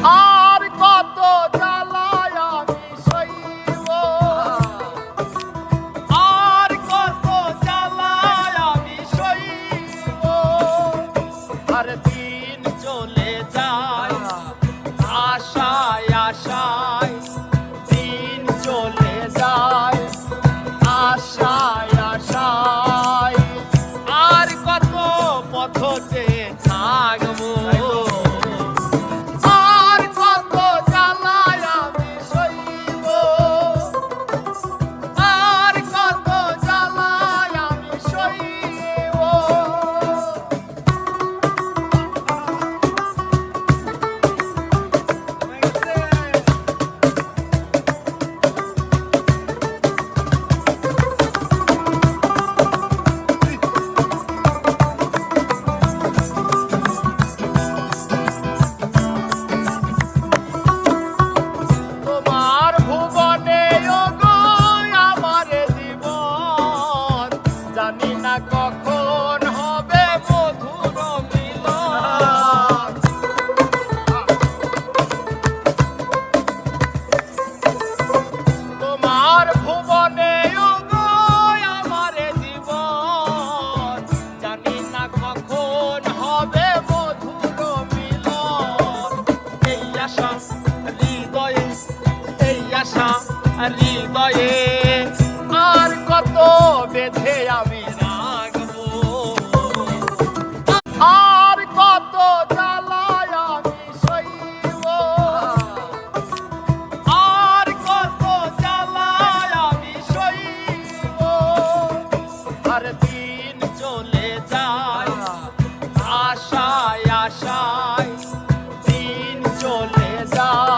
আর কত জ্বালায় আমি সইব, আর কত জ্বালায় আমি সইব। আর দিন চলে যায় আশায় আশায়, দিন চলে যায় আশায় আশায়। আর কত পথ যে থাকবো, আর কত জ্বালায় আমি সইব, আর কত জ্বালায় আমি সইব। তোমার ভুবনে ওগো আমার জীবন, জানি না কখন হবে মধুর মিলন। তোমার ভুবনে ওগো আমার জীবন, জানি না কখন হবে মধুর মিলন। এই আশা হৃদয়ে, এই আশা হৃদয়ে, আর কত বেঁধে আমি রাখবো, আর কত জ্বালায় আমি সইব, আর কত জ্বালায় আমি সইব। আর দিন চলে যায় আশায় আশায়, দিন চলে যায়